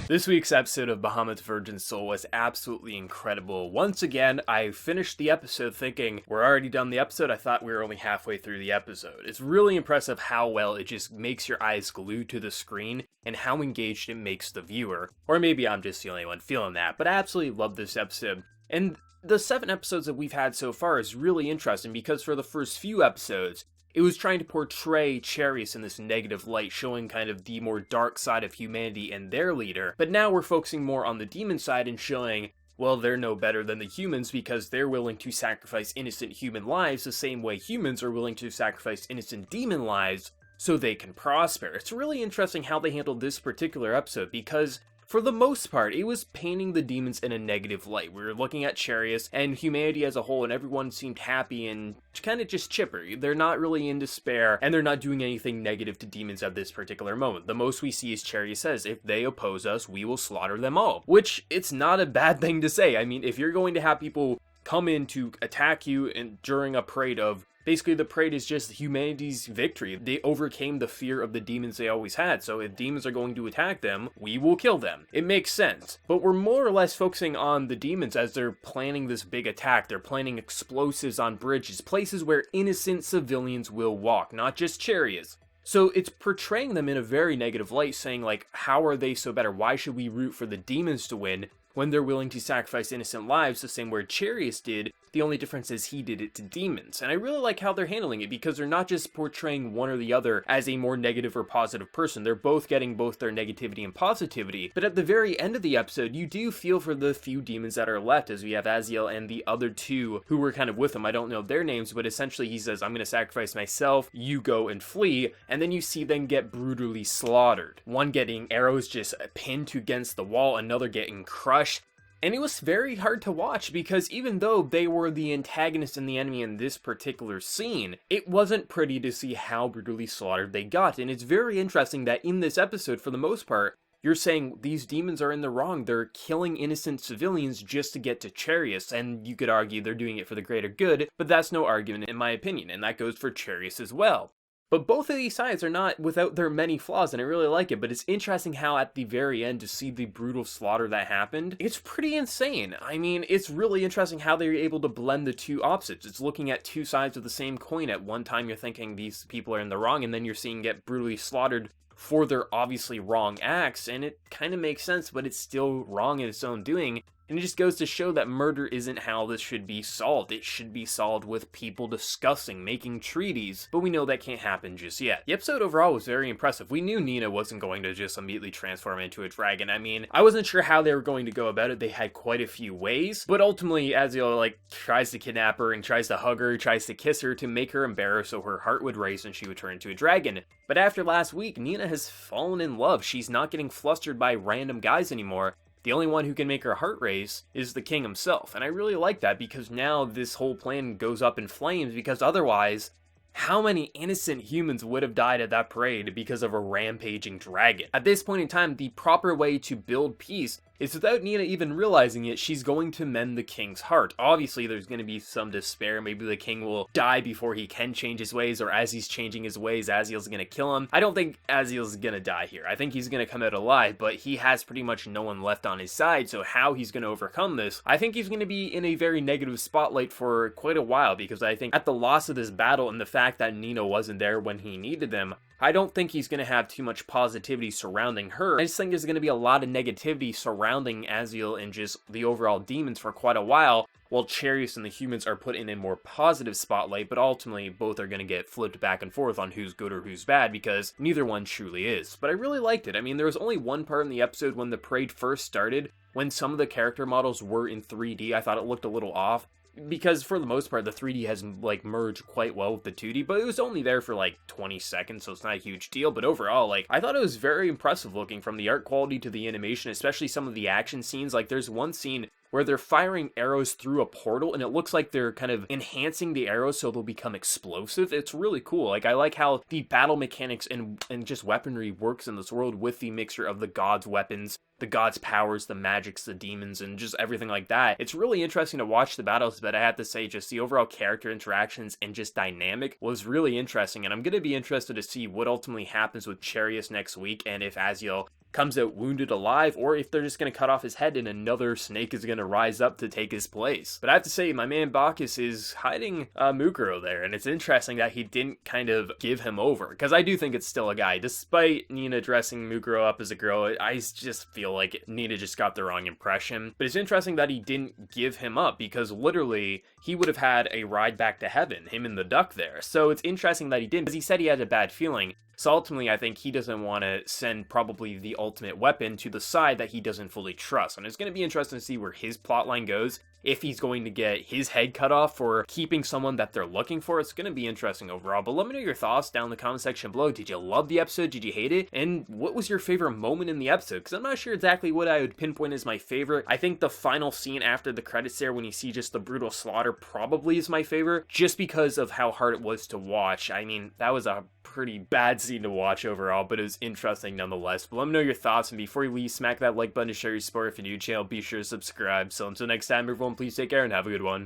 This week's episode of Bahamut's Virgin Soul was absolutely incredible. Once again, I finished the episode thinking, we're already done the episode, I thought we were only halfway through the episode. It's really impressive how well it just makes your eyes glued to the screen, and how engaged it makes the viewer. Or maybe I'm just the only one feeling that, but I absolutely love this episode. And the 7 episodes that we've had so far is really interesting, because for the first few episodes, it was trying to portray Charius in this negative light, showing kind of the more dark side of humanity and their leader. But now we're focusing more on the demon side and showing, well, they're no better than the humans because they're willing to sacrifice innocent human lives the same way humans are willing to sacrifice innocent demon lives so they can prosper. It's really interesting how they handled this particular episode because for the most part, it was painting the demons in a negative light. We were looking at Charius and humanity as a whole, and everyone seemed happy and kind of just chipper. They're not really in despair, and they're not doing anything negative to demons at this particular moment. The most we see is Charius says, if they oppose us, we will slaughter them all. Which, it's not a bad thing to say. I mean, if you're going to have people come in to attack you and during a parade of basically, the parade is just humanity's victory. They overcame the fear of the demons they always had, so if demons are going to attack them, we will kill them. It makes sense. But we're more or less focusing on the demons as they're planning this big attack. They're planning explosives on bridges, places where innocent civilians will walk, not just chariots. So it's portraying them in a very negative light, saying like, how are they so better? Why should we root for the demons to win when they're willing to sacrifice innocent lives the same way Charius did? The only difference is he did it to demons. And I really like how they're handling it because they're not just portraying one or the other as a more negative or positive person. They're both getting both their negativity and positivity. But at the very end of the episode, you do feel for the few demons that are left, as we have Aziel and the other 2 who were kind of with him. I don't know their names, but essentially he says, I'm going to sacrifice myself, you go and flee. And then you see them get brutally slaughtered. One getting arrows just pinned against the wall, another getting crushed. And it was very hard to watch because even though they were the antagonist and the enemy in this particular scene, it wasn't pretty to see how brutally slaughtered they got. And it's very interesting that in this episode, for the most part, you're saying these demons are in the wrong. They're killing innocent civilians just to get to Charius, and you could argue they're doing it for the greater good, but that's no argument in my opinion, and that goes for Charius as well. But both of these sides are not without their many flaws, and I really like it, but it's interesting how at the very end to see the brutal slaughter that happened, it's pretty insane. I mean, it's really interesting how they were able to blend the two opposites. It's looking at two sides of the same coin. At one time you're thinking these people are in the wrong, and then you're seeing get brutally slaughtered for their obviously wrong acts, and it kind of makes sense, but it's still wrong in its own doing. And it just goes to show that murder isn't how this should be solved. It should be solved with people discussing, making treaties, but we know that can't happen just yet. The episode overall was very impressive. We knew Nina wasn't going to just immediately transform into a dragon. I mean, I wasn't sure how they were going to go about it. They had quite a few ways, but ultimately, Aziel, tries to kidnap her and tries to hug her, tries to kiss her to make her embarrassed so her heart would race and she would turn into a dragon. But after last week, Nina has fallen in love. She's not getting flustered by random guys anymore. The only one who can make her heart race is the king himself, and I really like that because now this whole plan goes up in flames because otherwise, how many innocent humans would have died at that parade because of a rampaging dragon? At this point in time, the proper way to build peace is without Nina even realizing it, she's going to mend the king's heart. Obviously, there's going to be some despair. Maybe the king will die before he can change his ways, or as he's changing his ways, Aziel's going to kill him. I don't think Aziel's going to die here. I think he's going to come out alive, but he has pretty much no one left on his side, so how he's going to overcome this, I think he's going to be in a very negative spotlight for quite a while, because I think at the loss of this battle and the fact that Nina wasn't there when he needed them, I don't think he's going to have too much positivity surrounding her. I just think there's going to be a lot of negativity surrounding Aziel and just the overall demons for quite a while Charius and the humans are put in a more positive spotlight, but ultimately both are going to get flipped back and forth on who's good or who's bad because neither one truly is. But I really liked it. I mean, there was only one part in the episode when the parade first started, when some of the character models were in 3D, I thought it looked a little off. Because for the most part, the 3D has merged quite well with the 2D, but it was only there for 20 seconds, so it's not a huge deal. But overall, I thought it was very impressive looking, from the art quality to the animation, especially some of the action scenes. There's one scene where they're firing arrows through a portal, and it looks like they're kind of enhancing the arrows so they'll become explosive. It's really cool. I like how the battle mechanics and just weaponry works in this world with the mixture of the gods' weapons, the gods' powers, the magics, the demons, and just everything like that. It's really interesting to watch the battles, but I have to say, just the overall character interactions and just dynamic was really interesting, and I'm going to be interested to see what ultimately happens with Charius next week, and if Aziel comes out wounded alive, or if they're just going to cut off his head and another snake is going to rise up to take his place. But I have to say, my man Bacchus is hiding Mukuro there, and it's interesting that he didn't kind of give him over, because I do think it's still a guy. Despite Nina dressing Mukuro up as a girl, I just feel like Nina just got the wrong impression. But it's interesting that he didn't give him up, because literally he would have had a ride back to heaven, him and the duck there. So it's interesting that he didn't, because he said he had a bad feeling. So ultimately, I think he doesn't want to send probably the ultimate weapon to the side that he doesn't fully trust. And it's going to be interesting to see where his plotline goes. If he's going to get his head cut off for keeping someone that they're looking for, it's going to be interesting overall. But let me know your thoughts down in the comment section below. Did you love the episode? Did you hate it? And what was your favorite moment in the episode? Because I'm not sure exactly what I would pinpoint as my favorite. I think the final scene after the credits there, when you see just the brutal slaughter, probably is my favorite, just because of how hard it was to watch. I mean, that was a pretty bad scene to watch overall, but it was interesting nonetheless. But let me know your thoughts, and before you leave, smack that like button to show your support. If you're new to the channel, be sure to subscribe. So until next time, everyone, please take care and have a good one.